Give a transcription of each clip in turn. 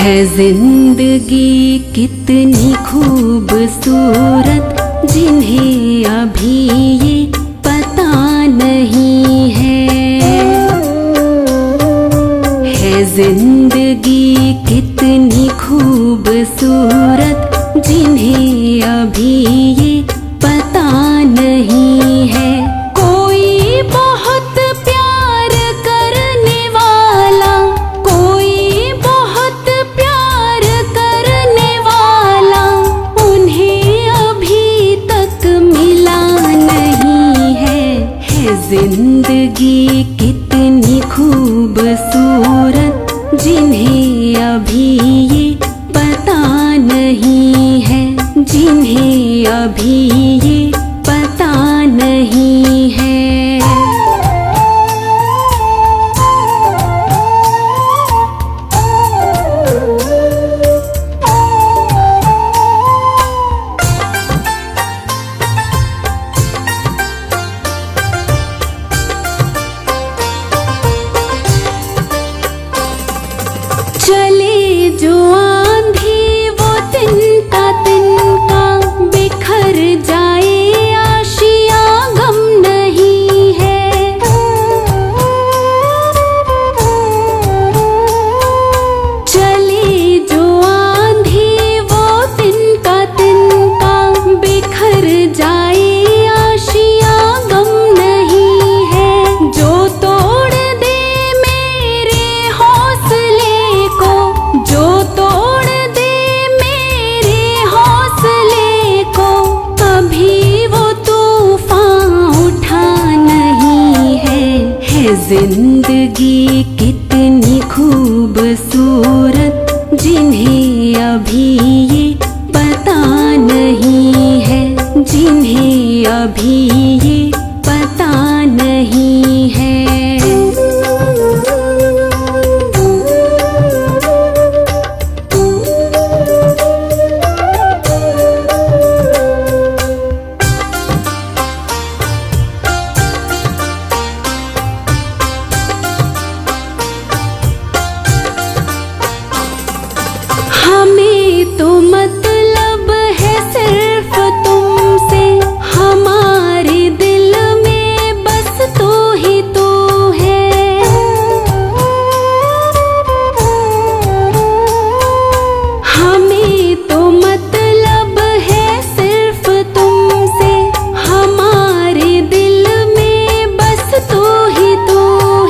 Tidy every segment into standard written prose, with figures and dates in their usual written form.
है जिंदगी कितनी खूबसूरत, जिन्हें अभी ये पता नहीं है। जिंदगी कितनी खूबसूरत, जिन्हें अभी ये पता नहीं है। कोई बहुत प्यार करने वाला, कोई बहुत प्यार करने वाला, उन्हें अभी तक मिला नहीं है। जिंदगी कितनी खूबसूरत, जिन्हें अभी ये पता नहीं है, जिन्हें अभी ये पता नहीं है। चले जो आंधी वो तिनका तिनका, बिखर जाए आशिया गम नहीं है। चले जो आंधी वो तिनका तिनका, बिखर जाए आशिया गम नहीं है। जो तोड़ दे मेरे हौसले को, जो तोड़ दे मेरे हौसले को, कभी वो तूफान उठा नहीं है। जिंदगी कितनी खूबसूरत, जिन्हें अभी ये पता नहीं है, जिन्हें अभी ये पता नहीं है। हमें तो मतलब है सिर्फ तुमसे, हमारे दिल में बस तू ही तू है। हमें तो मतलब है सिर्फ तुमसे, हमारे दिल में बस तू ही तू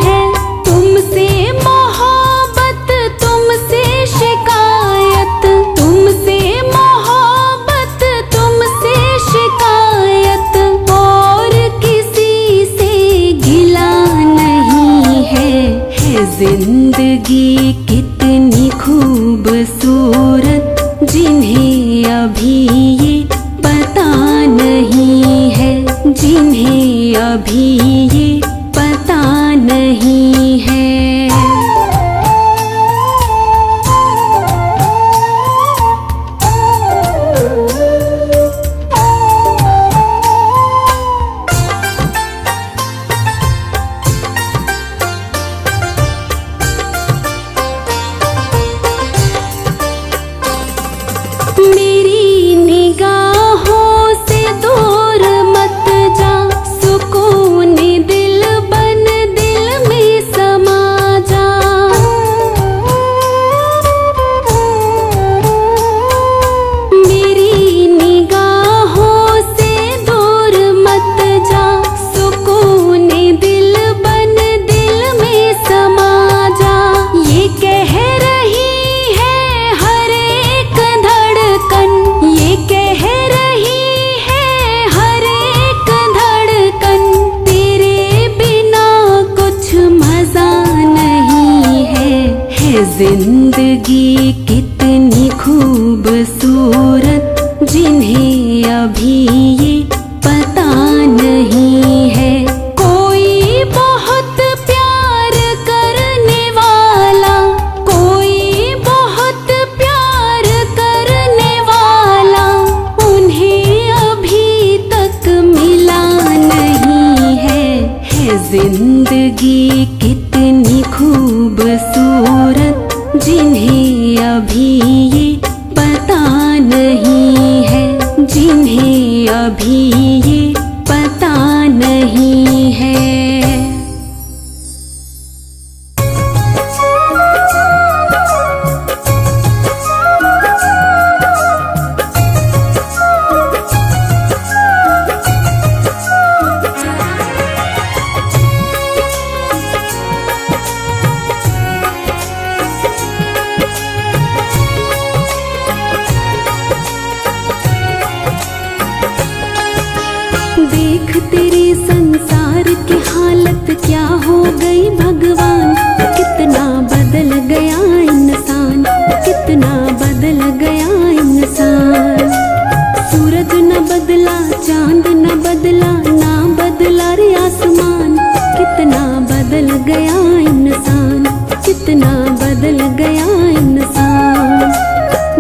है। तुमसे मोहब्बत, तुमसे शिकायत, तुमसे मोहब्बत, तुमसे शिकायत, और किसी से गिला नहीं है। जिंदगी कितनी खूबसूरत, जिन्हें अभी ये पता नहीं है, जिन्हें अभी ये पता नहीं है। मेरी निगाहों से दूर मत जा, सुकून दिल बन दिल में समा जा। मेरी निगाहों से दूर मत जा, सुकून दिल बन दिल में समा जा। ये कह रही है हर एक धड़कन, ये कह रही है हर एक धड़कन, तेरे बिना कुछ मजा नहीं है। जिंदगी कितनी खूबसूरत, जिन्हें अभी ये पता नहीं है। कोई बहुत प्यार करने वाला, कोई बहुत प्यार करने वाला, उन्हें अभी तक मिला नहीं है। जिंदगी कितनी खूबसूरत, जिन्हें अभी ये पता नहीं है, जिन्हें अभी ये पता नहीं है। देख तेरे संसार की हालत क्या हो गई भगवान, कितना बदल गया इंसान, कितना बदल गया इंसान। सूरज न बदला, चांद न बदला, ना बदला रे आसमान, कितना बदल गया इंसान, कितना बदल गया इंसान।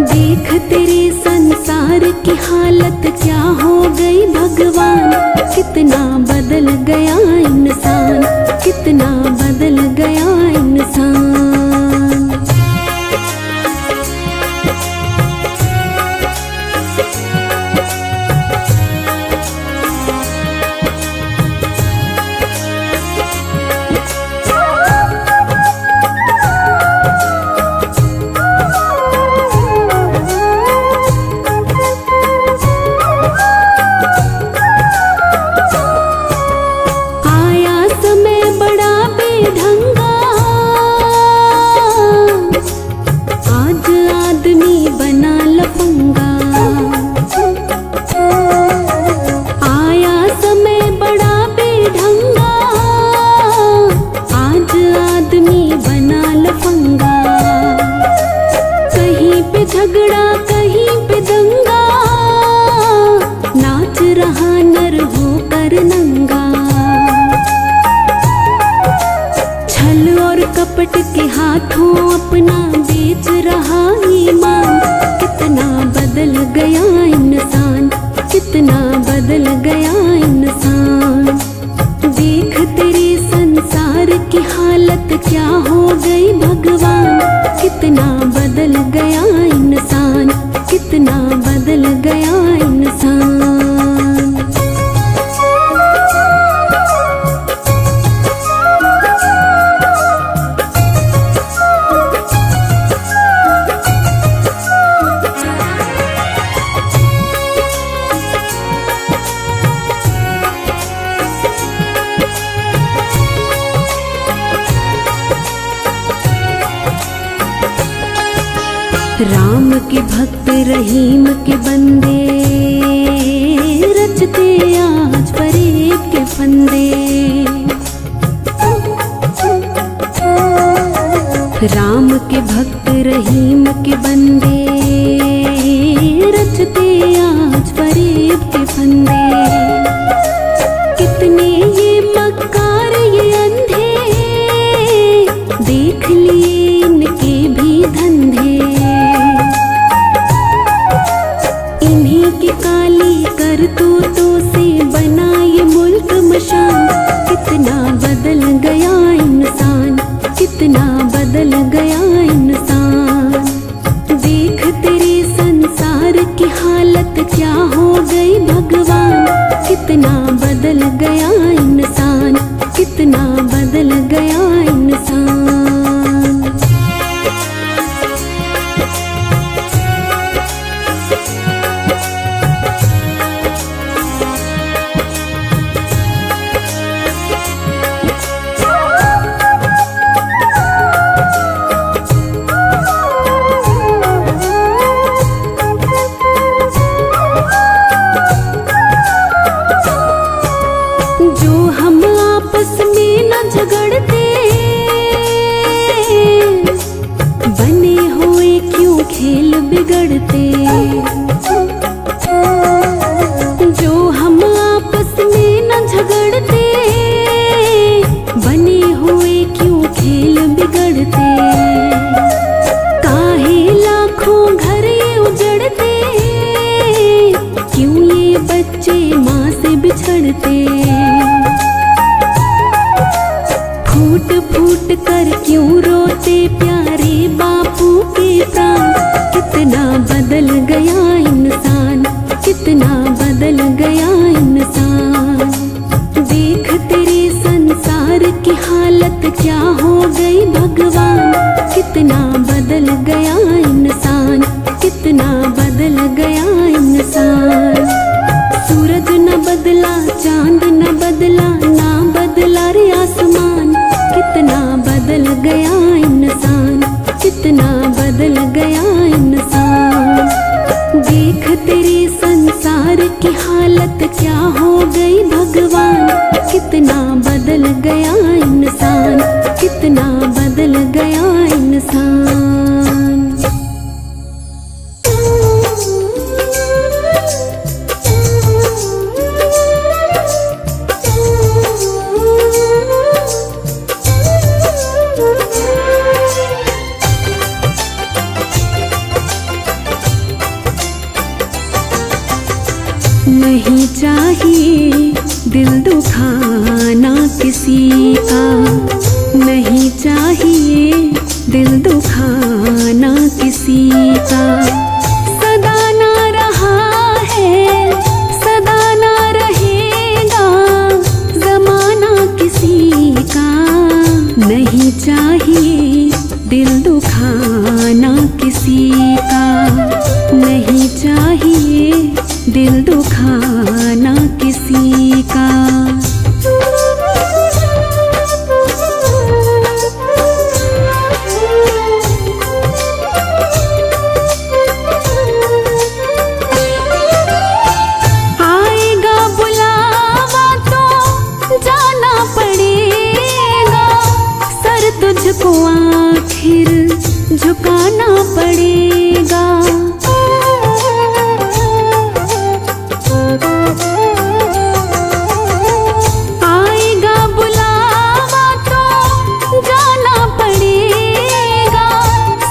देख तेरे संसार की हालत क्या हो गई भगवान, कितना बदल गया इंसान, कितना बदल गया इंसान। झगड़ा कहीं पे दंगा, नाच रहा नर होकर नंगा। छल और कपट के हाथों अपना बेच रहा ईमान, कितना बदल गया इंसान, कितना बदल गया इंसान। देख तेरे संसार की हालत क्या हो गई भगवान, कितना बदल गया इंसान, कितना बदल गया इंसान। राम के भक्त रहीम के बंदे, रचते आज फरेब के फंदे। राम के भक्त रहीम के बंदे, रचते आज फरेब के फंदे। कितने ये मक्कार ये अंधे, देख लिए इनके भी धंधे। इन्हीं की काली करतूतों से बना ये मुल्क मशान, कितना बदल गया इंसान, कितना बदल गया इंसान। देख तेरे संसार की हालत क्या हो गई भगवान, कितना बदल गया इंसान, कितना बदल गया इंसान। जो हम आपस में न झगड़ते, बने हुए क्यों खेल बिगड़ते। जो हम आपस में न झगड़ते, बने हुए क्यों खेल बिगड़ते। काहे लाखों घर ये उजड़ते, क्यों ये बच्चे माँ से बिछड़ते। फूट फूट कर क्यों रोते प्यारे बापू के प्राण। कितना बदल गया इंसान, कितना बदल गया इंसान। देख तेरे संसार की हालत क्या हो गई भगवान। कितना बदल गया इंसान, कितना बदल गया इंसान। सूरज न बदला, चांद न बदला, ना बदला रे आसमान। कितना बदल गया इंसान, कितना बदल गया इंसान। देख तेरे संसार की हालत क्या हो गई भगवान। कितना बदल गया इंसान, कितना बदल गया इंसान। नहीं चाहिए दिल दुखाना किसी का, नहीं चाहिए दिल दुखाना किसी का। सदा ना रहा है, सदा ना रहेगा जमाना किसी का। नहीं चाहिए दिल दुखाना किसी का, नहीं चाहिए दिल दुखाना किसी का। आएगा बुलावा तो जाना पड़ेगा, सर तुझको आखिर झुकाना पड़ेगा। आएगा बुलावा तो जाना पड़ेगा,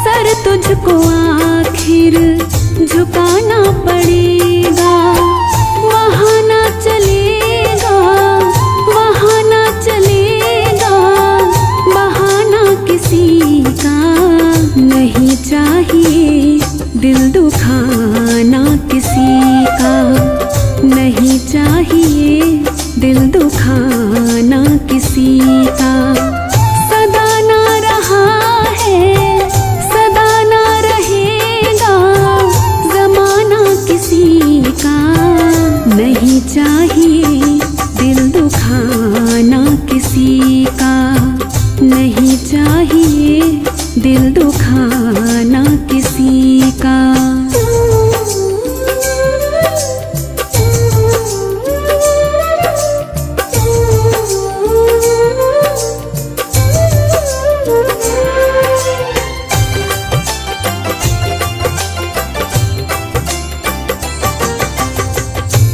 सर तुझको आखिर झुकाना पड़ेगा। वहाँ ना चलेगा, वहाँ ना चलेगा बहाना किसी का। नहीं चाहिए दिल दुखाना किसी का, नहीं चाहिए दिल दुखाना किसी का। सदा ना रहा है, सदा ना रहेगा जमाना किसी का। नहीं चाहिए दिल दुखाना किसी का, नहीं चाहिए दिल दुखाना किसी का।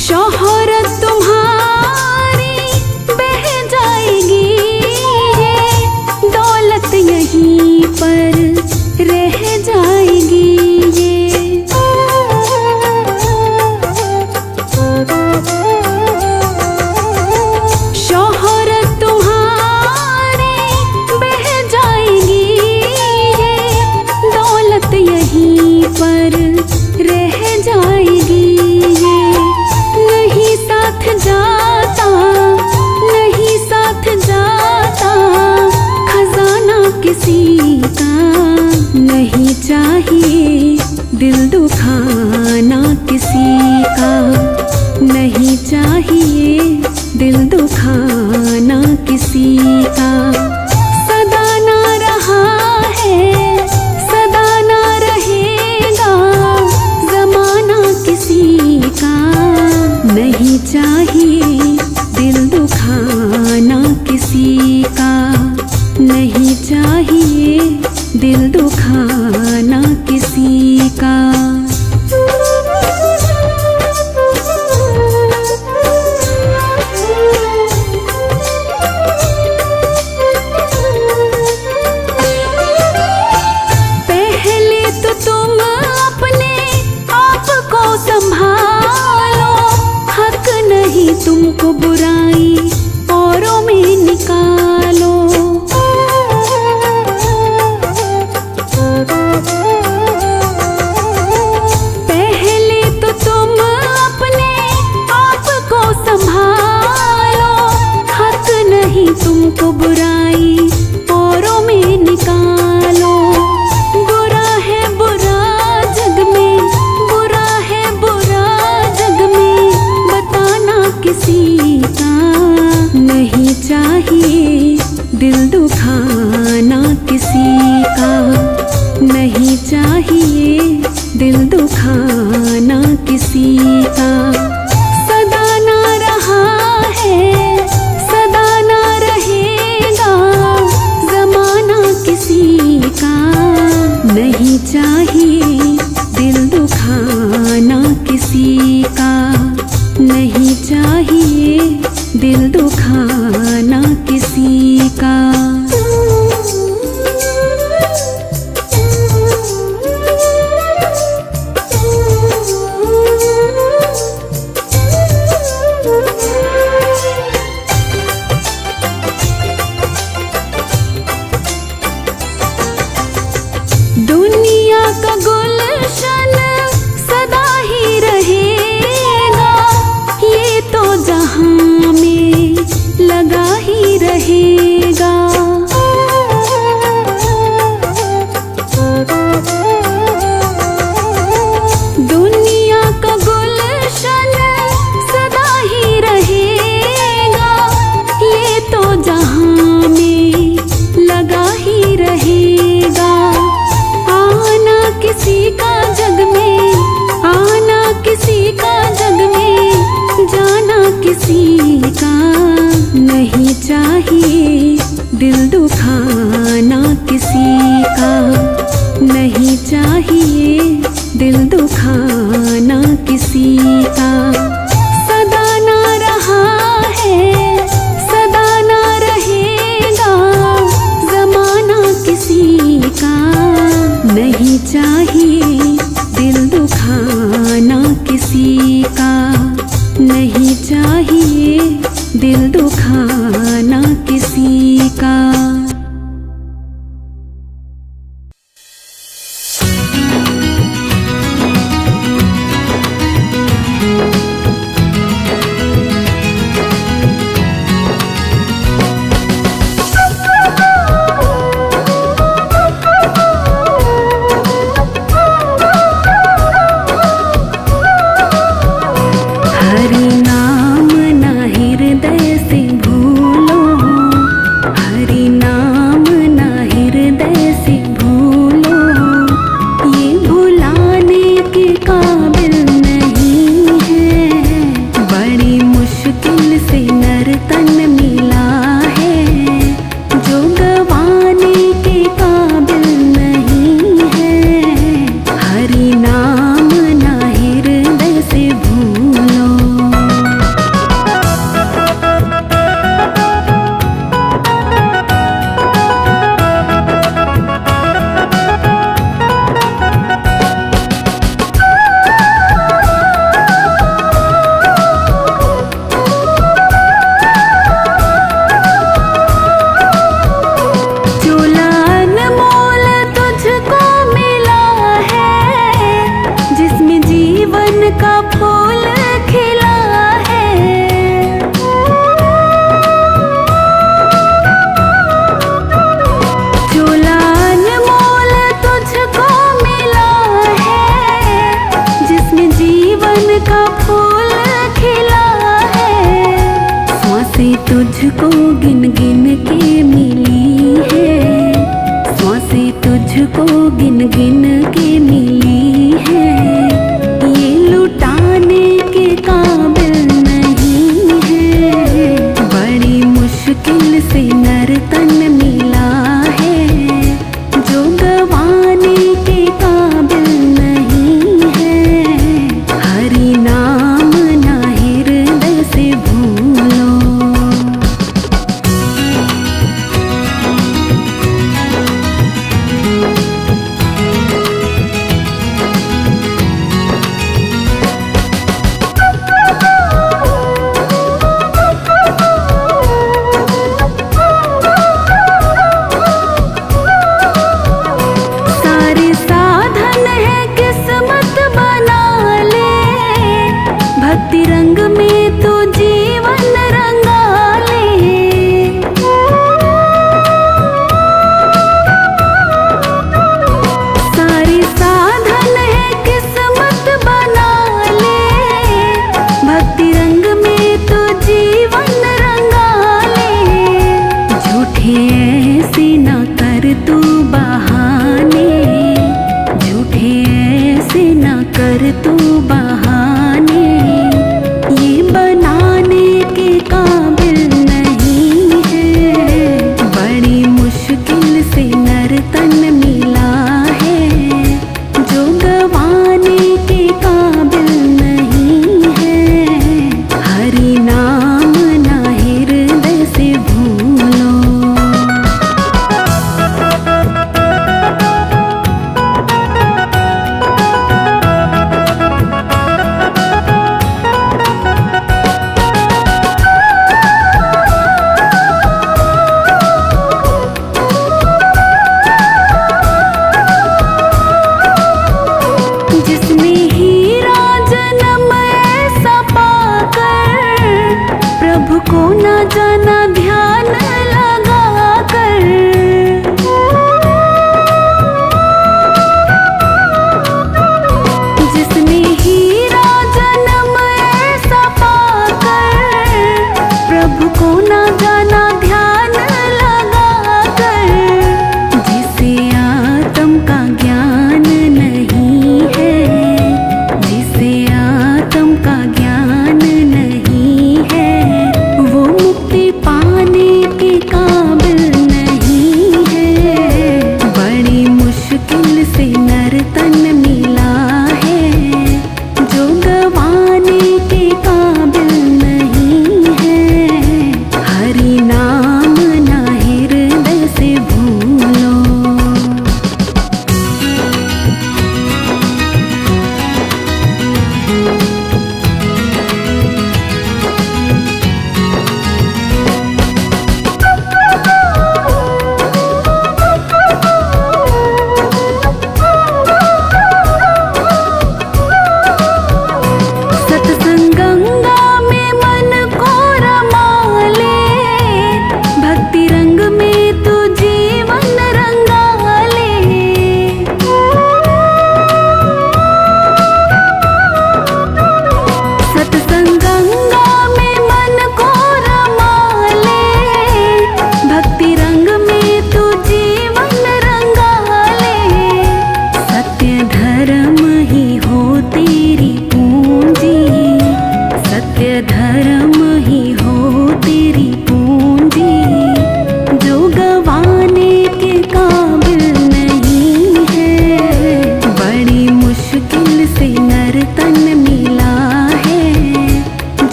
शोहरत तुम्हारी बह जाएगी, ये दौलत यहीं पर रह जाएगी। ये शोहरत तुम्हारी बह जाएगी, ये दौलत यहीं पर रह जाएगी। ये नहीं साथ जाता, नहीं साथ जाता खजाना किसी का। नहीं चाहिए दिल दुखाना किसी का, नहीं चाहिए दिल दुखाना किसी का। सदा ना रहा है, सदा ना रहेगा जमाना किसी का। नहीं चाहिए दिल दुखाना किसी का, नहीं चाहिए दिल दुखाना किसी का। पहले तो तुम अपने आप को संभालो, हक नहीं तुमको बुराई औरों में निकालो। बुराई औरों में निकालो। बुरा है बुरा जग में, बुरा है बुरा जग में, बताना किसी का नहीं चाहिए दिल दुखाना किसी का, नहीं चाहिए दिल दुखाना किसी का। सदा ना रहा है सदा ना रहेगा जमाना किसी का, नहीं चाहिए दिल दुखाना किसी का, नहीं चाहिए दिल दुखाना किसी का। दुनिया का गुलशन सदा ही रहेगा, ये तो जहां में लगा ही रहेगा। दुनिया का गुलशन सदा ही रहेगा, ये तो जहां में लगा ही रहेगा। आना किसी का जग में, आना किसी का जग में, जाना किसी का, नहीं चाहिए दिल दुखाना किसी का, नहीं चाहिए दिल दुखाना किसी का। सदा ना रहा है सदा ना रहेगा जमाना किसी का, नहीं चाहिए दिल दुखाना किसी का, नहीं चाहिए दिल दुखाना किसी का। हरि नाम ना हृदय से भूलो, हरि नाम ना हृदय से भूलो, ये भुलाने के काबिल नहीं है। बड़ी मुश्किल से नर तन मिला है, जो गवाने के काबिल नहीं है। हरि नाम ना हृदय से भूलो। जो अनमोल तुझको मिला है, जिसमें जीवन का फूल खिला है। जो अनमोल तुझको मिला है, जिसमें जीवन का फूल खिला है। सांसें तुझको गिन गिन के मिली है, सांसें तुझको गिन गिन के मिली है। ये लुटाने के काबिल नहीं है, बड़ी मुश्किल से नर तन मिला है, जो गवाने के काबिल नहीं है। हरि नाम ना हृदय से भूलो।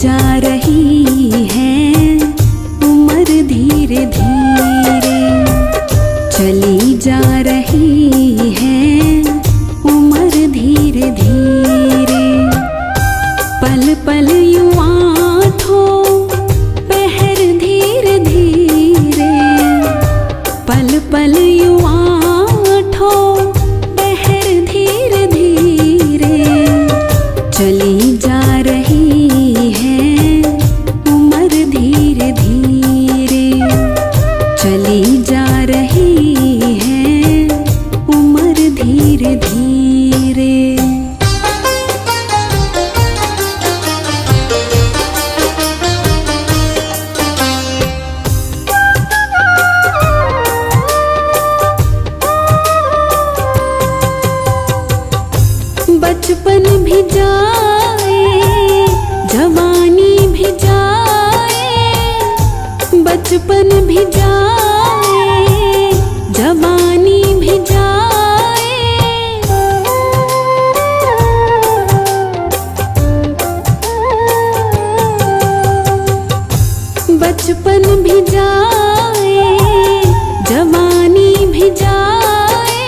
जा रही है उम्र धीरे धीरे, चली जा रही है उम्र धीरे धीरे। पल पल यूं आँखों बहर धीरे धीरे, पल पल यूं आँखों बहर धीरे धीरे। चली जा रही है उम्र धीरे धीरे, चली जा रही है उम्र धीरे धीरे। बचपन भी जाए जवानी भी जाए, बचपन भी जाए जवानी भी जाए। बचपन भी जाए जवानी भी जाए,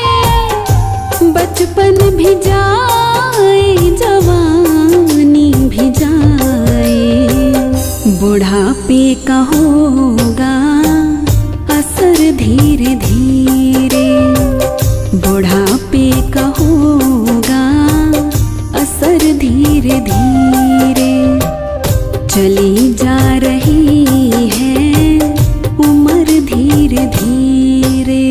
बचपन भी जाए जवानी भी जाए। बुढ़ापे का होगा असर धीरे धीरे, बुढ़ापे का होगा असर धीरे धीरे। चली जा रही है उम्र धीरे धीरे।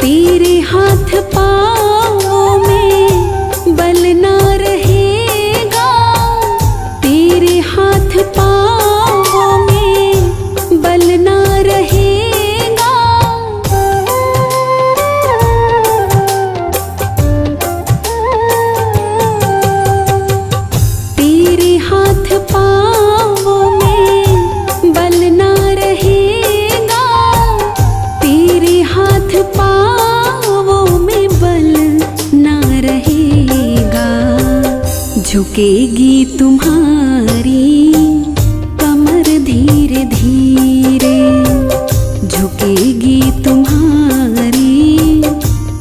तेरे हाथ पाँव में बल ना रहेगा, तेरे हाथ पाँव में बल ना रहेगा। तेरे हाथ पाँव में बल ना रहेगा, तेरे हाथ पाँव में बल ना रहेगा। झुकेगी तुम्हारी कमर धीरे धीरे, झुकेगी तुम्हारी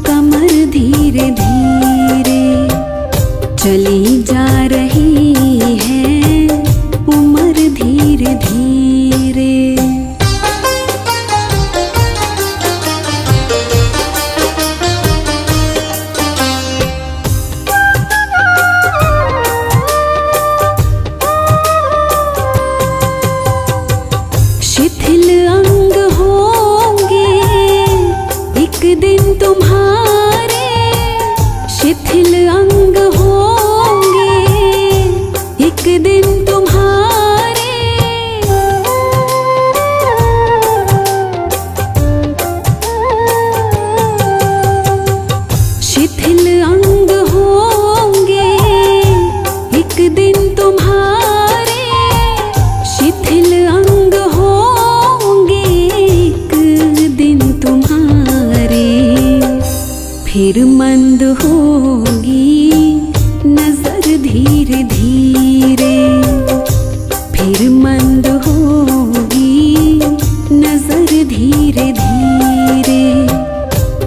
कमर धीरे धीरे। चली जा रही है उम्र धीरे धीरे। शिथिल अंग होंगे एक दिन तुम्हारे, शिथिल अंग होंगे एक दिन तुम्हारे। शिथिल अंग होंगे एक दिन तुम्हारे, शिथिल अंग होंगे एक दिन तुम्हारे। फिर मंद होगी नजर धीरे धीरे, फिर मंद होगी नजर धीरे धीरे।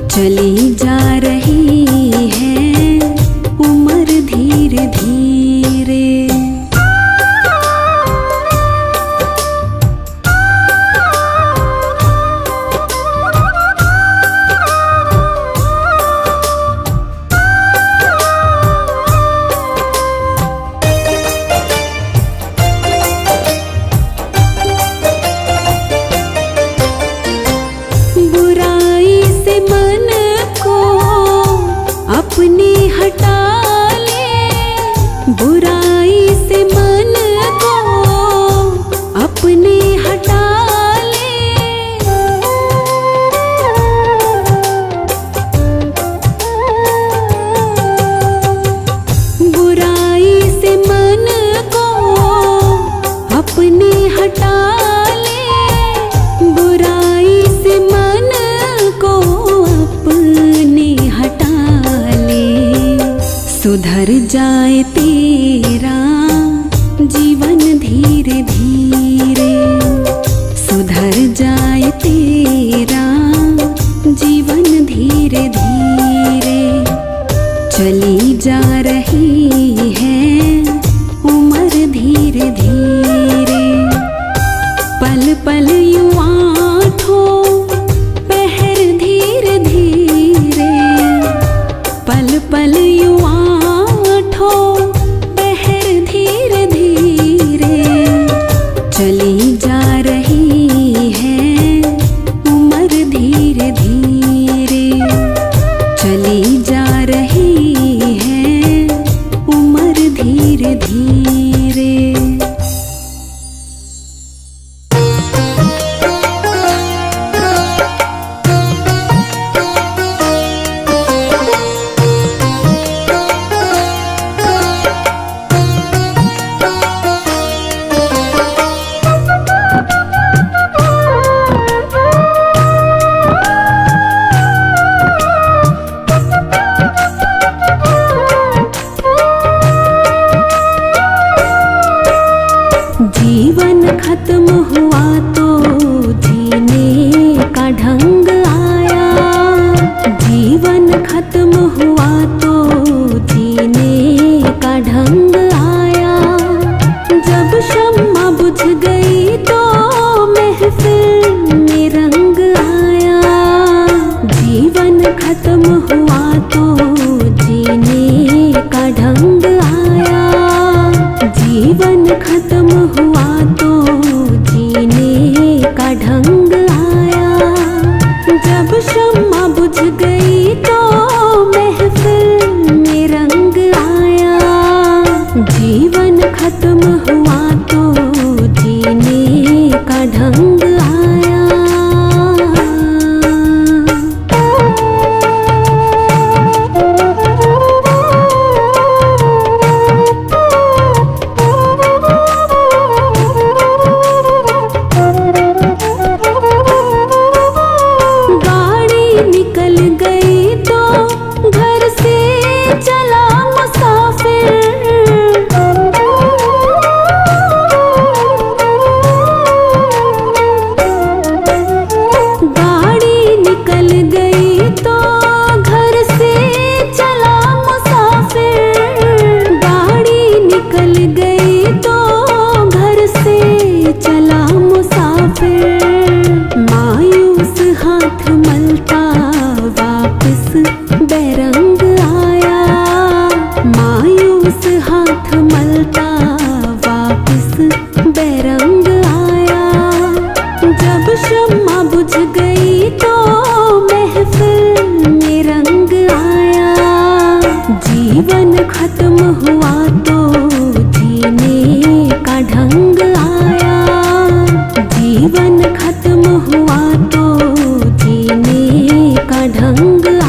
चली जा रही है उम्र धीरे धीरे। बुराई से मन को सुधर जाए तेरा जीवन धीरे धीरे, सुधर जाए तेरा जीवन धीरे धीरे। चली जा रही है उम्र धीरे धीरे, पल पल युवा ठो पहर धीरे धीरे, पल पल युवा ठो पहर धीरे धीरे। चली जा रही है उम्र धीरे धीरे, चली जा रही है उम्र धीरे धीरे। जीवन खत्म हुआ तो जीने का ढंग आया, जीवन खत्म हुआ तो जीने का ढंग आया। जब शम्मा बुझ गई तो महफिल में रंग आया, जीवन खत्म हुआ तो जीने का ढंग आया, जीवन खत्म हुआ तो जीने का ढंग आया। जब शम्मा बुझ गई तो महफिल में रंग आया, जीवन खत्म हुआ तो जीने का ढंग आया। निकल गई तो घर से चला मुसाफिर, गाड़ी निकल गई तो घर से चला मुसाफिर, गाड़ी निकल गई तो घर से चला मुसाफिर। मायूस हाथ मलता वापस बेरंग आया, मायूस हाथ मलता वापस बेरंग आया। जब शम्मा बुझ गई तो महफिल में रंग आया, जीवन खत्म हुआ तो जीने का ढंग आया, जीवन खत्म हुआ तो जीने का ढंग आया।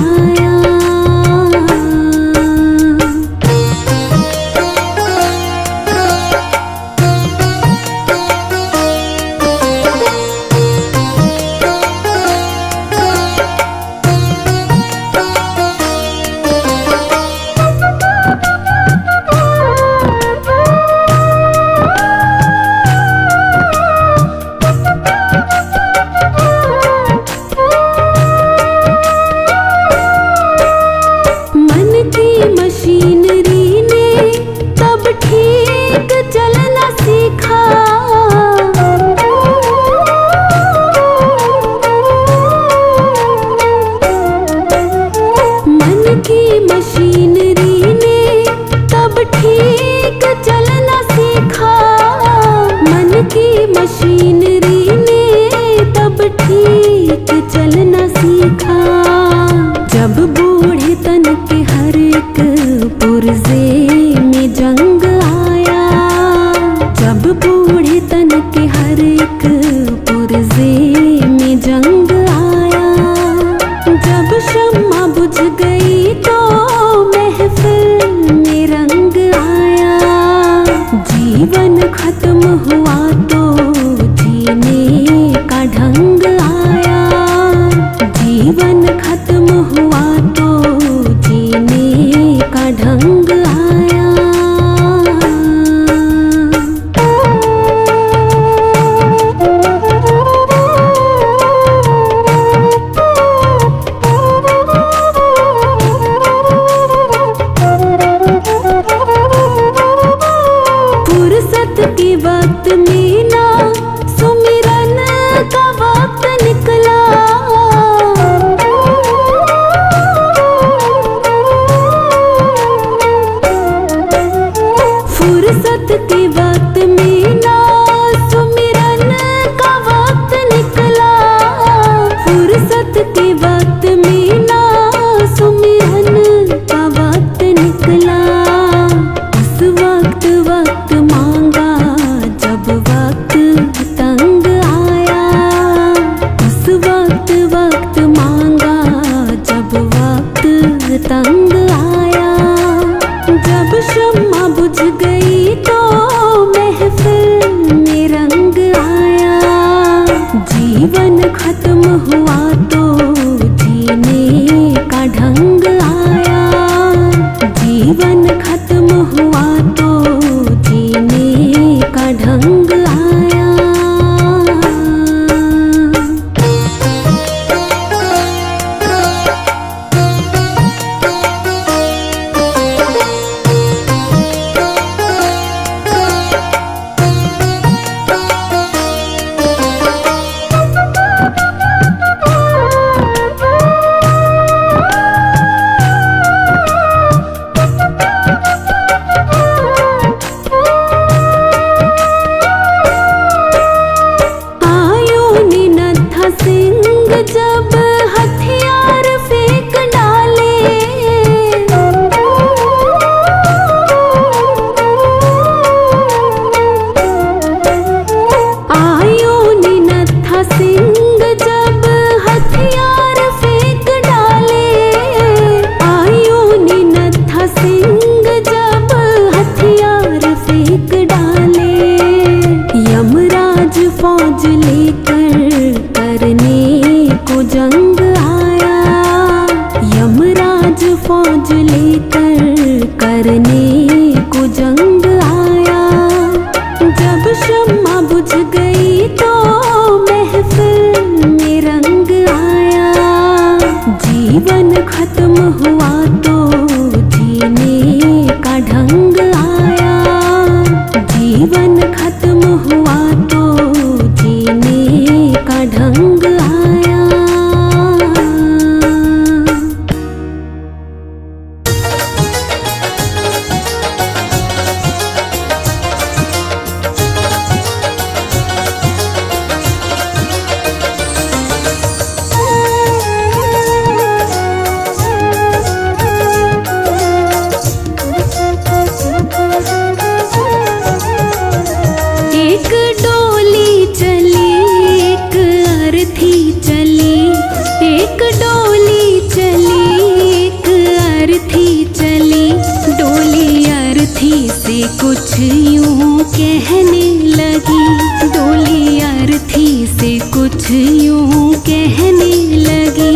अर्थी से कुछ यूं कहने लगी, डोली अर्थी से कुछ यूं कहने लगी।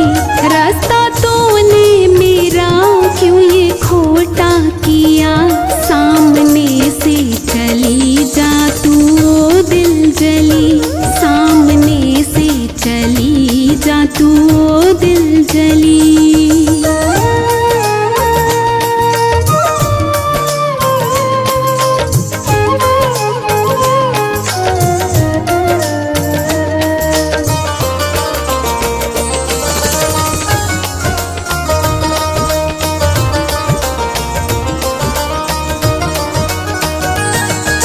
रास्ता तूने मेरा क्यों ये खोटा किया, सामने से चली जा तू ओ दिल जली, सामने से चली जा तू ओ दिल जली।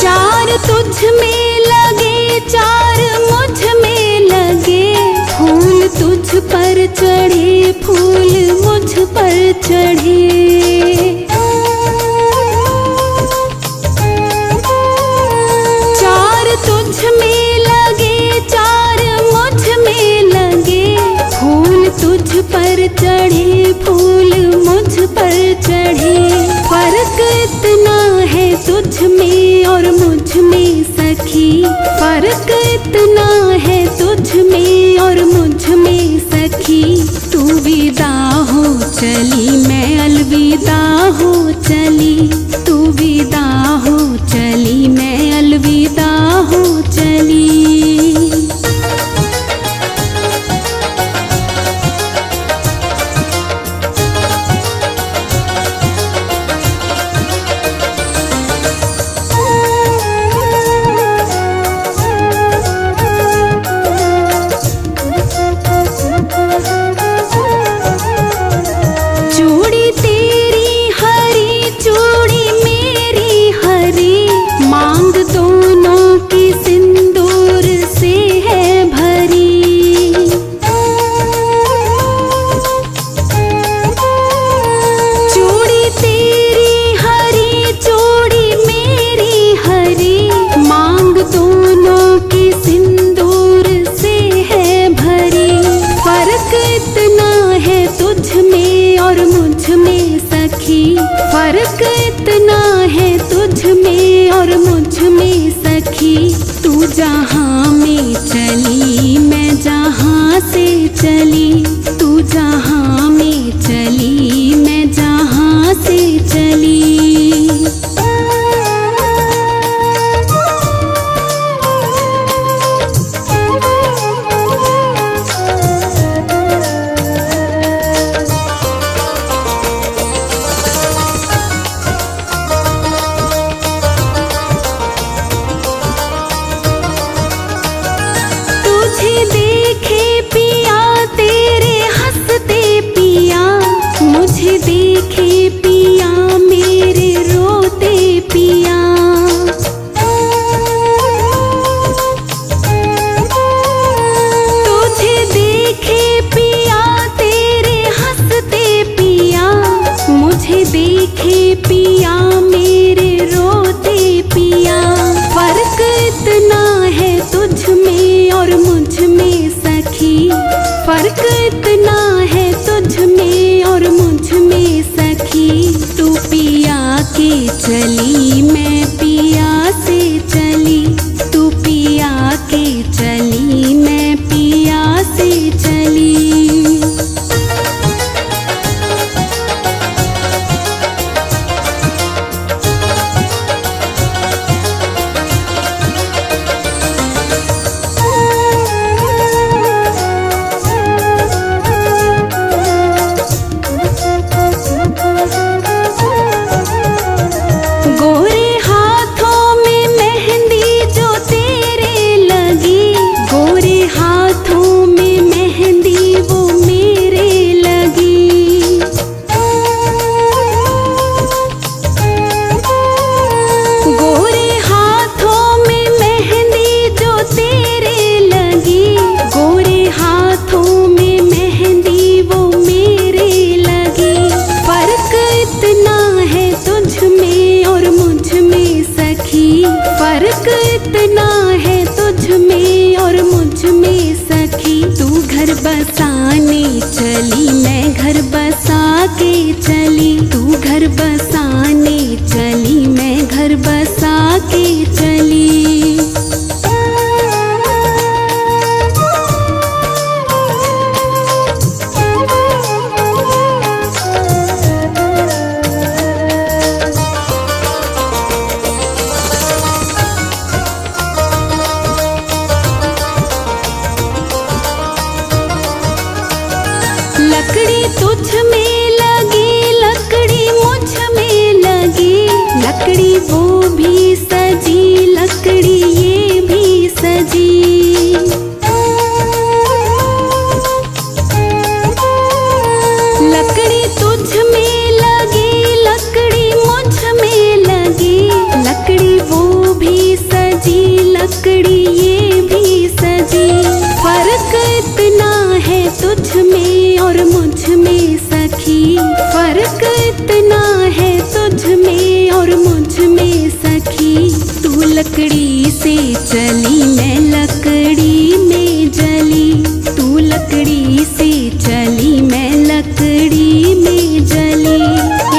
चार तुझ में लगे, चार मुझ में लगे, फूल तुझ पर चढ़े, फूल मुझ पर चढ़े। चार तुझ में लगे, चार मुझ में लगे, फूल तुझ पर चढ़े, फूल मुझ पर चढ़े। फर्क इतना है तुझ में और मुझ में सखी, फर्क इतना है तुझ में और मुझ में सखी। तू विदा हो चली, मैं अलविदा हो चली, तू विदा हो चली, मैं अलविदा हो चली। चूड़ी तेरी हरी, चूड़ी मेरी हरी, मांग दोनों की सिंदूर से है भरी। चूड़ी तेरी हरी, चूड़ी मेरी हरी, मांग दोनों की सिंदूर से है भरी। फर्क इतना है तुझ में और मुझ में सखी, फर्क इतना है तुझ में और मुझ में सखी। तू जहाँ में चली, मैं जहाँ से चली, तू जहाँ में चली, मैं जहाँ से चली। तुझे देखे पिया तेरे हंसते पिया, मुझे देखे पिया मेरे रोते पिया। तुझे देखे पिया तेरे हंसते पिया, मुझे देखे पिया मेरे रोते पिया। फर्क इतना है तुझ में और मुझ में सखी, फर्क इतना है तुझ में और मुझ में सखी। तू पिया के चली, मैं पिया से चली, तू पिया के चली, मैं पिया से चली। गोरे हाथों में मेहंदी जो तेरे लगी, गोरे हाथों में मेहंदी वो मेरे लगी। गोरे हाथों में मेहंदी जो तेरे लगी, गोरे हाथों में मेहंदी वो मेरे लगी। फर्क इतना है तुझ में और मुझ में सखी, फर्क इतना है तुझ में और मुझ में सखी। तू घर बसाने चली, मैं घर बसा के चली, तू घर बसाने चली, मैं लकड़ी से चली मैं लकड़ी में जली, तू लकड़ी से चली मैं लकड़ी में जली।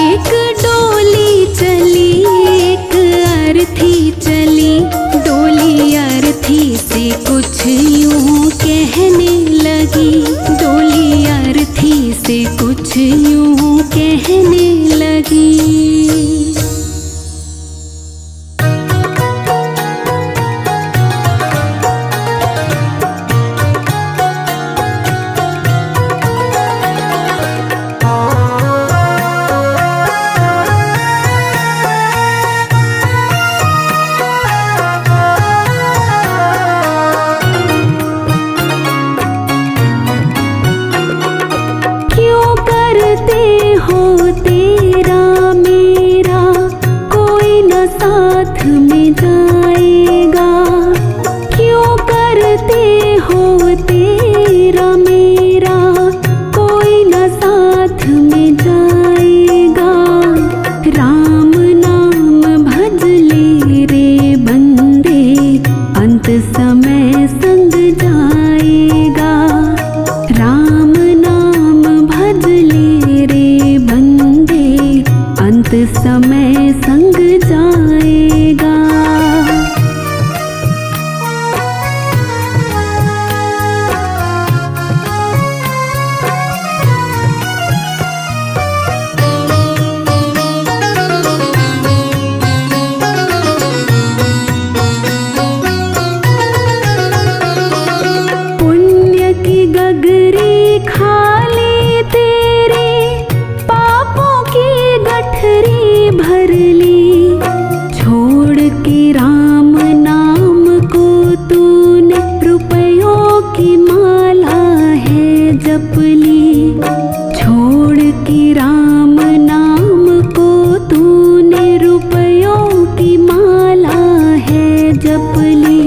एक डोली चली एक अर्थी चली, डोली अर्थी से कुछ यूं कहने लगी, डोली अर्थी से कुछ यूं कहने लगी। तेरा मेरा कोई न साथ में जाएगा, क्यों करते हो तेरा मेरा कोई न साथ में जाएगा। राम नाम भज ले रे बंदे अंत समय संग जाएगा, राम नाम भज ले रे बंदे अंत समय संग जाएगा। पुण्य की गगरी खा ले तेरे, पापों की गठरी भर ली, छोड़ के राम नाम को तूने रुपयों की माला है जप ली, छोड़ के राम नाम को तूने रुपयों की माला है जप ली।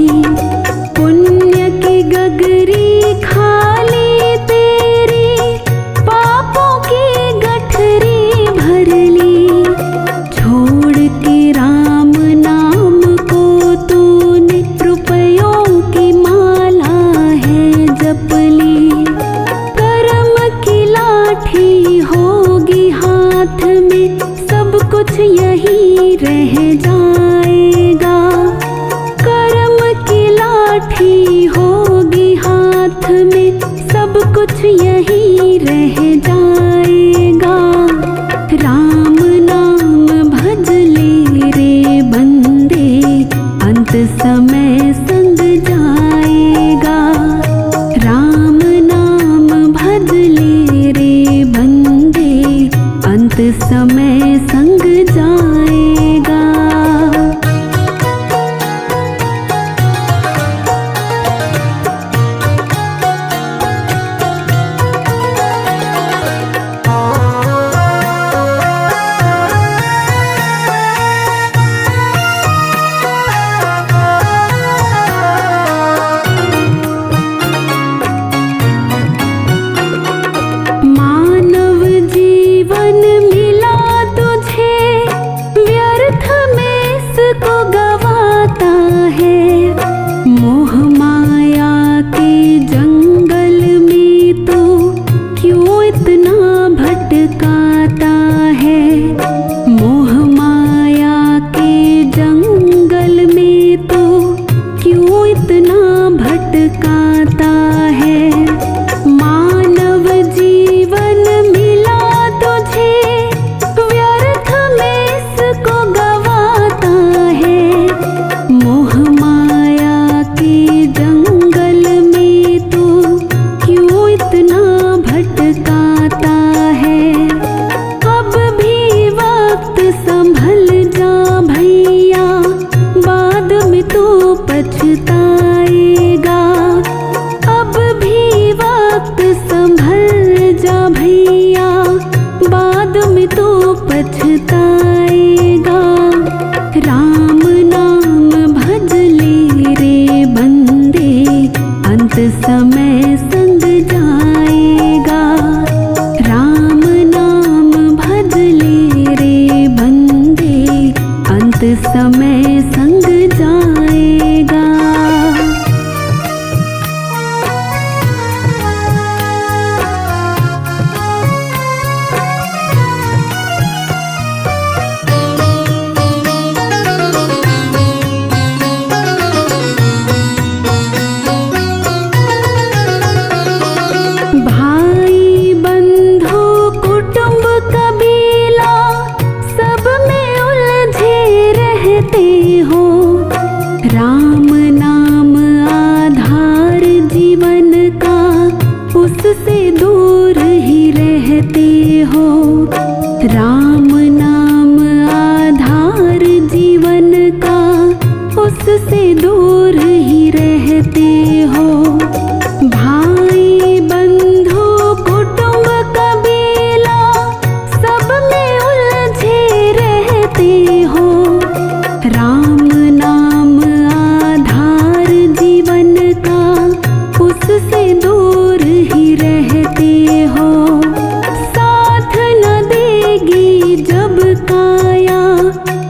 पुण्य की गगरी खा ली तेरी, पापों की गठरी भर ली, छोड़ के राम नाम को तूने रुपयों की माला है जप ली। कर्म की लाठी होगी हाथ में, सब कुछ यही रह जाएगा, कर्म की लाठी होगी हाथ में, सब कुछ यही रह जाएगा। राम नाम भज ले रे बंदे अंत समय संग जाएगा, राम नाम भज ले रे बंदे अंत समय संग जाएगा। मानव जीवन मिला तुझे, व्यर्थ में इसको गवाता है, मोह माया के जंगल में तो क्यों इतना भटकाता है, मोह माया के जंगल में तो क्यों इतना भटकाता है। मानव जीवन मिला तुझे, व्यर्थ में इसको गवाता है, मोह माया के जंगल में तो क्यों इतना भटकाता है। अब भी वक्त संभल जा भैया, बाद में तो पछताएगा, अब भी वक्त संभल जा भैया, बाद में तो पछताएगा। राम नाम भज ले रे बंदे अंत समय संग जाएगा, राम नाम भज ले रे बंदे अंत समय संग जाएगा। काया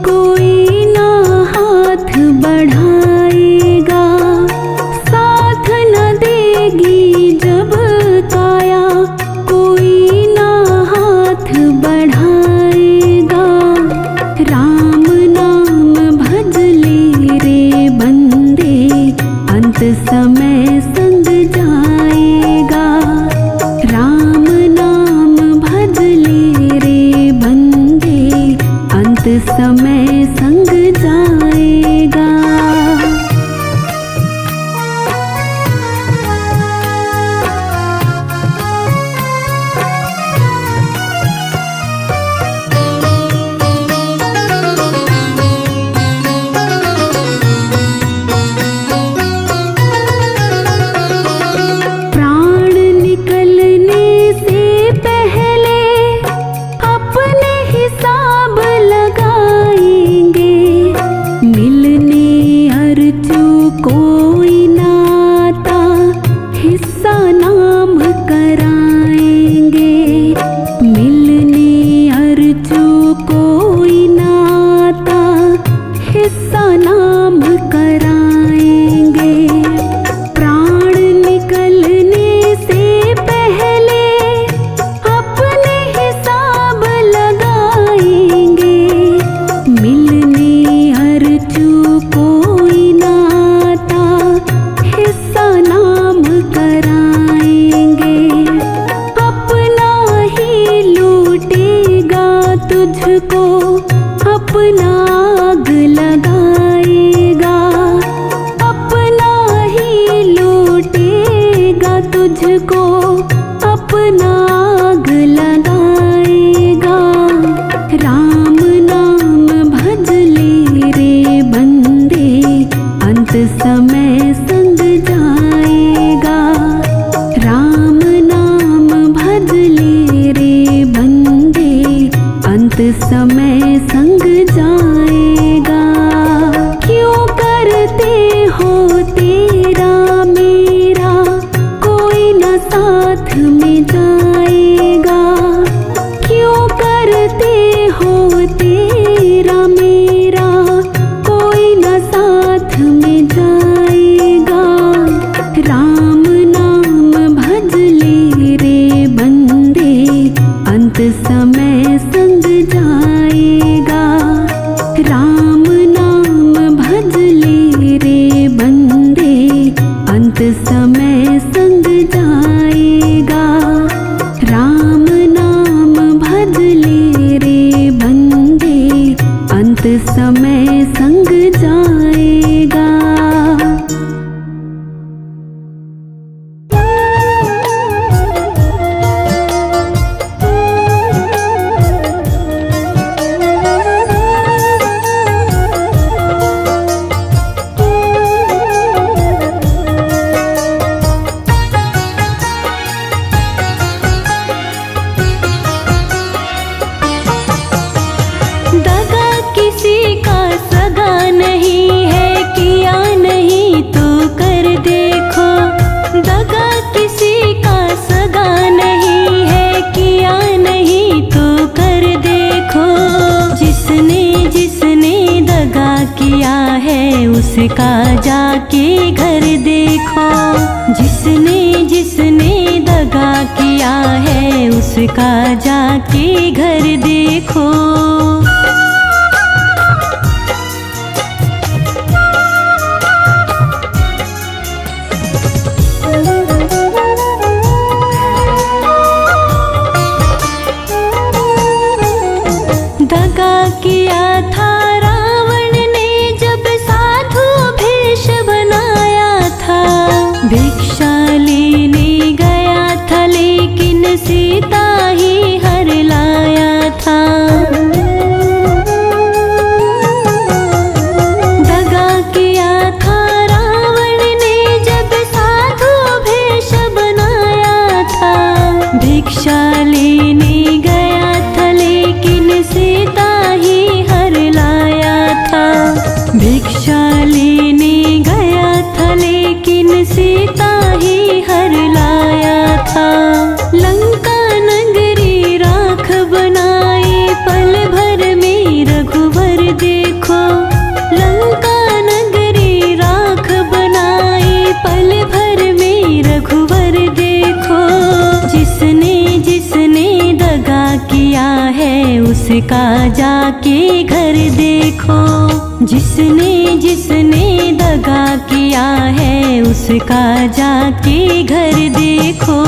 कोई ना हाथ बढ़ाएगा। साथ न देगी जब काया कोई ना हाथ बढ़ाएगा। राम नाम भज ले रे बंदे अंत समय संग जाएगा। राम नाम भज ले रे बंदे अंत समय संग जाएगा। प्राण निकलने से पहले अपने हिसाब लगाएंगे। मिलने अर्जू कोई नाता हिस्सा नाम कराएंगे। मिलने अर्जू कोई नाता हिस्सा नाम कराएंगे। प्राण निकलने से पहले अपने हिसाब लगाएंगे। मिलने अर्जू कोई नाता हिस्सा नाम कराएंगे। अपना ही लूटेगा तुझको अपना आग लगाएगा। अपना ही लूटेगा तुझको अपना आग लगाएगा। राम नाम भज ले रे बंदे अंत समय संग जाएगा। राम नाम भज ले रे बंदे अंत समय संग जाएगा। क्यों करते हो तेरा मेरा कोई न साथ में जाएगा। क्यों करते हो तेरा मेरा कोई न साथ में जाएगा। राम नाम भज ले रे बंदे अंत समय संग जाएगा। राम नाम भज ले रे बंदे अंत समय संग जाएगा। राम नाम भज ले रे बंदे अंत समय संग जाएगा। दगा किसी का सगा नहीं है, किया नहीं तो कर देखो। दगा किसी का सगा नहीं है, किया नहीं तो कर देखो। जिसने जिसने दगा किया है उसका जाके घर देखो। जिसने जिसने दगा किया है उसका जाके घर देखो। दगा किया था रावण ने जब साधु भेष बनाया था। भिक्षा लेने गया था लेकिन सीता ही हर लाया था। दगा किया था रावण ने जब साधु भेष बनाया था। भिक्षा लेने गया था लेकिन सीता ही हर लाया उसका जाके घर देखो। जिसने जिसने दगा किया है उसका जाके घर देखो।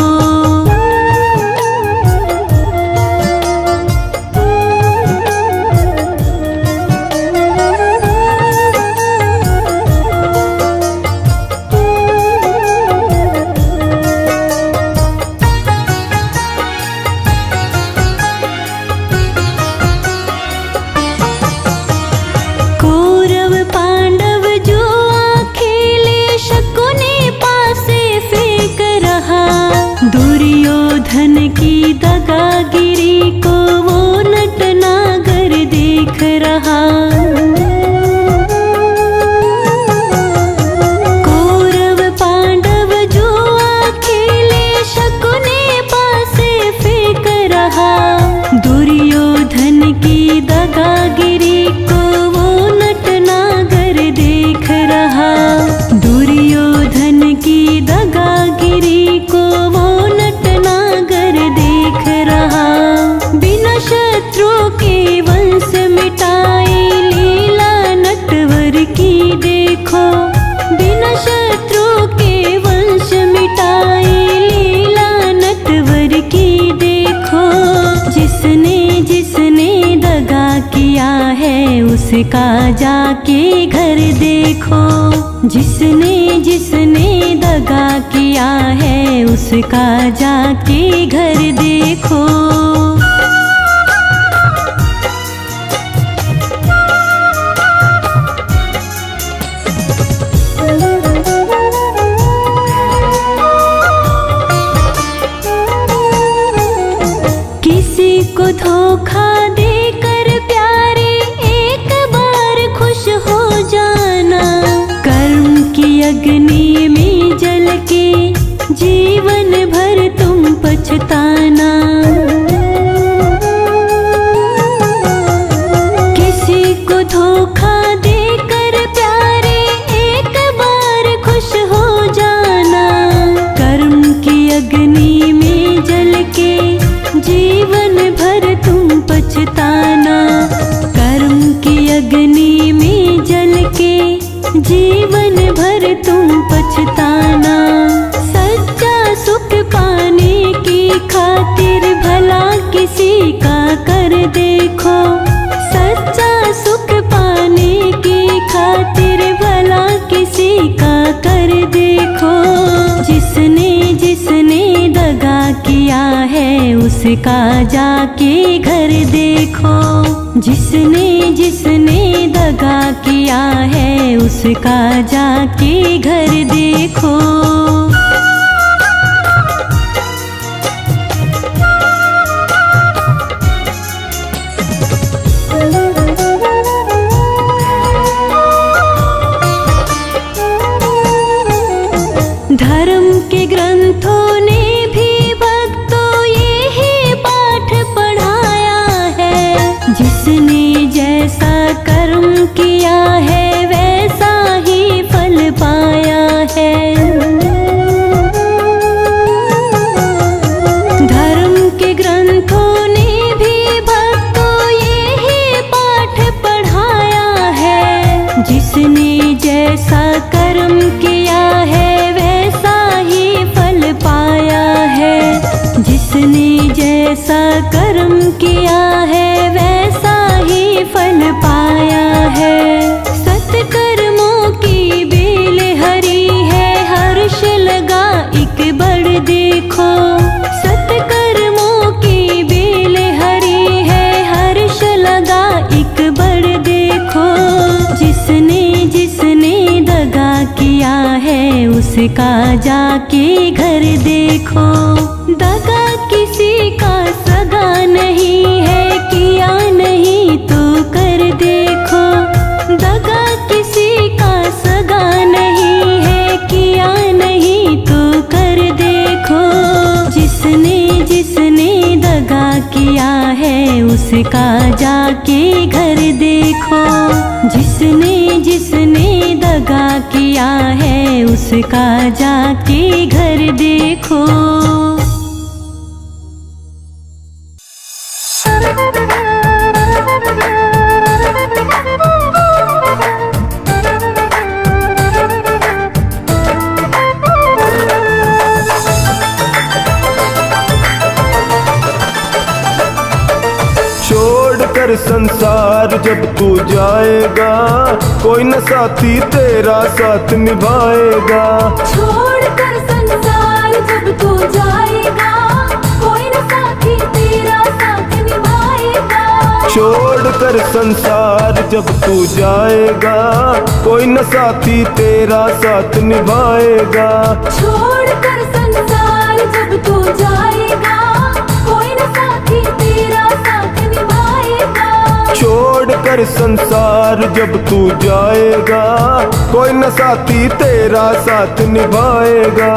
दुर्योधन की दगागिरी को वो नटनागर देख रहा। कौरव पांडव जुआ खेले शकुनी पासे फेंक रहा। दुर्योधन की दगागिरी को वो नटनागर देख रहा। दुर्योधन की दगागिरी को वो बिना शत्रु के वंश मिटाए लीला नटवर की देखो। बिना शत्रु के वंश मिटाए लीला नटवर की देखो। जिसने जिसने दगा किया है उसका जाके घर देखो। जिसने जिसने दगा किया है उसका जाके घर देखो। किसी को धोखा देकर प्यारे एक बार खुश हो जाना। कर्म की अग्नि में जल के जीवन भर तुम पछताना। किसी को धोखा देकर प्यारे एक बार खुश हो जाना। कर्म की अग्नि में जल के जीवन भर तुम पछताना। कर्म की अग्नि में जल के जीवन भर तुम पछताना। सच्चा सुख पाने की खातिर भला किसी का कर देखो। सच्चा सुख पाने की खातिर भला किसी का कर देखो। जिसने जिसने दगा किया है उसका जाके घर देखो। जिसने जिसने दगा किया है उसका जाके घर देखो। धर्म के ग्रंथों ने भी भक्तों यही पाठ पढ़ाया है। जिसने जैसा कर्म किया है वैसा ही फल पाया है। धर्म के ग्रंथों ने भी भक्तों यही पाठ पढ़ाया है। जिसने जैसा कर्म किया है जिसने जैसा कर्म किया है वैसा ही फल पाया है। सत्कर्मों की बेल हरी है हर्ष लगा एक बड़ देखो। सत्कर्मों की बेल हरी है हर्ष लगा एक बड़ देखो। जिसने जिसने दगा किया है उसका जाके घर देखो। दगा किसी का सगा नहीं है किया नहीं तो कर देखो। दगा किसी का सगा नहीं है किया नहीं तो कर देखो। जिसने जिसने दगा किया है उसका जाके घर देखो। जिसने जिसने दगा किया है उसका जाके घर देखो। कर संसार जब तू जाएगा, कोई न साथी तेरा साथ निभाएगा। छोड़ कर संसार जब तू जाएगा, कोई न साथी तेरा साथ निभाएगा। छोड़ कर संसार जब तू जाएगा, कोई न साथी तेरा साथ निभाएगा। छोड़ कर संसार जब तू जाएगा, कोई न साथी तेरा साथ निभाएगा। छोड़ कर संसार जब तू जाएगा, कोई न साथी तेरा साथ निभाएगा।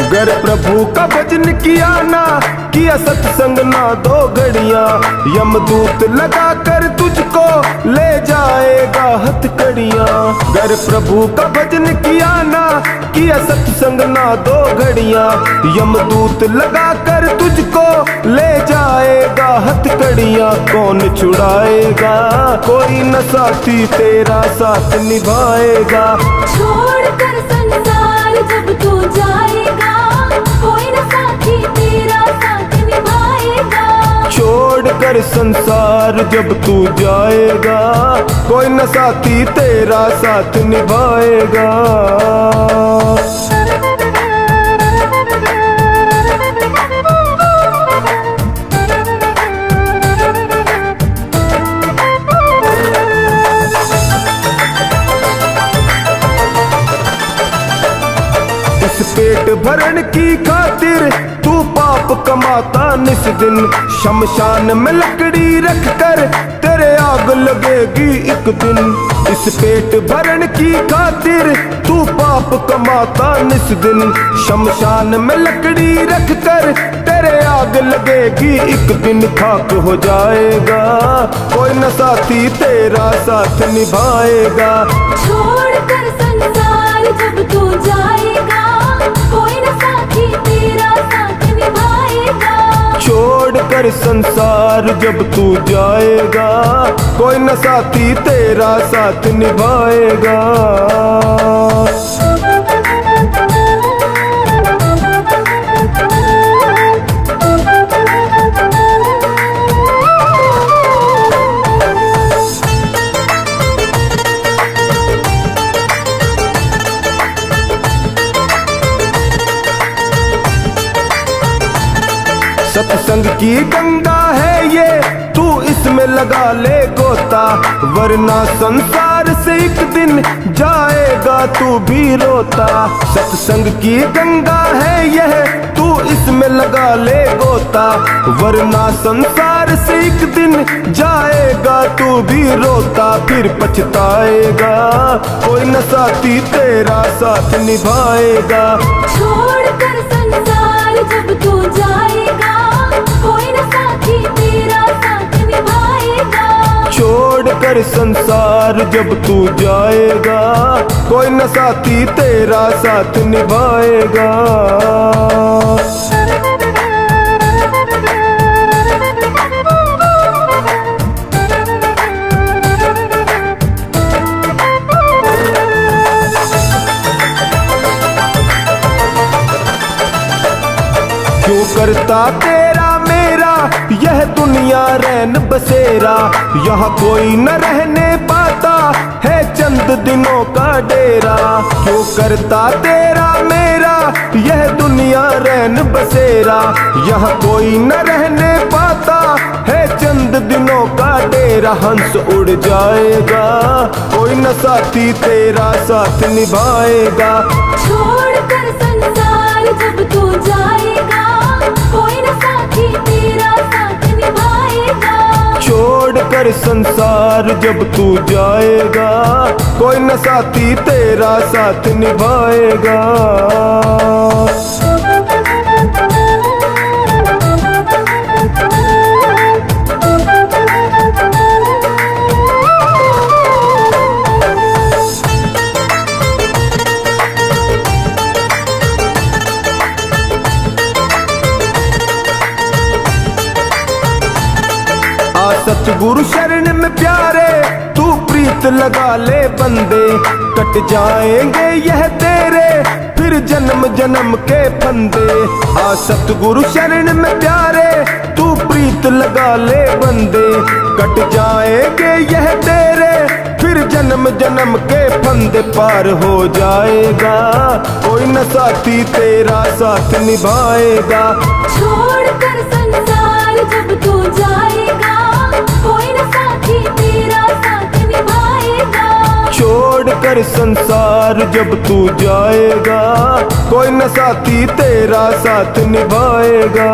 अगर प्रभु का भजन किया ना, किया सत्संग ना 2 घड़ियां, यमदूत लगा कर तुझको ले जाएगा हथकड़ियां। अगर प्रभु का भजन किया ना, किया सत्संग ना 2 घड़ियां, यमदूत लगा कर तुझको ले जाएगा हथकड़ियां। कौन छुड़ाएगा, कोई न साथी तेरा साथ निभाएगा। छोड़ कर संसार जब तू जाएगा, कोई न साथी तेरा साथ निभाएगा। छोड़ कर संसार जब तू जाएगा, कोई न साथी तेरा साथ निभाएगा। पेट भरण की खातिर तू पाप कमाता निस दिन, शमशान में लकड़ी रख कर तेरे आग लगेगी एक दिन। इस पेट भरण की खातिर तू पाप कमाता निस दिन, शमशान में लकड़ी रख कर तेरे आग लगेगी एक दिन। खाक हो जाएगा, कोई न साथी तेरा साथ निभाएगा। छोड़ कर संसार जब तू जाएगा, कोई न साथी तेरा साथ निभाएगा। छोड़ कर संसार जब तू जाएगा, कोई न साथी तेरा साथ निभाएगा। सत्संग की गंगा है ये, तू इसमें लगा ले गोता, वरना संसार से एक दिन जाएगा तू भी रोता। सत्संग की गंगा है यह, तू इसमें लगा ले गोता, वरना संसार से एक दिन जाएगा तू भी रोता। फिर पछताएगा, कोई न साथी तेरा साथ निभाएगा। छोड़ कर संसार जब तू जाएगा, कोई न साथी तेरा साथ निभाएगा। छोड़ कर संसार जब तू जाएगा, कोई न साथी तेरा साथ निभाएगा। क्यों करता तेरा मेरा यह दुनिया रैन बसेरा, यहाँ कोई न रहने पाता है चंद दिनों का डेरा। क्यों करता तेरा मेरा यह दुनिया रैन बसेरा, यहाँ कोई न रहने पाता है चंद दिनों का डेरा। हंस उड़ जाएगा, कोई न साथी तेरा साथ निभाएगा। छोड़ कर संसार जब तू जाएगा, कोई न साथी तेरा साथ निभाएगा। छोड़ कर संसार जब तू जाएगा, कोई न साथी तेरा साथ निभाएगा। सतगुरु शरण में प्यारे तू प्रीत लगा ले बंदे, कट जाएंगे यह तेरे फिर जन्म जन्म के फंदे। आ सतगुरु शरण में प्यारे तू प्रीत लगा ले बंदे, कट जाएंगे यह तेरे फिर जन्म जन्म के फंदे। पार हो जाएगा कोई न साथी तेरा साथ निभाएगा। छोड़कर संसार जब तू जाएगा, कोई न साथी तेरा साथ निभाएगा। छोड़कर संसार जब तू जाएगा, कोई न साथी तेरा साथ निभाएगा।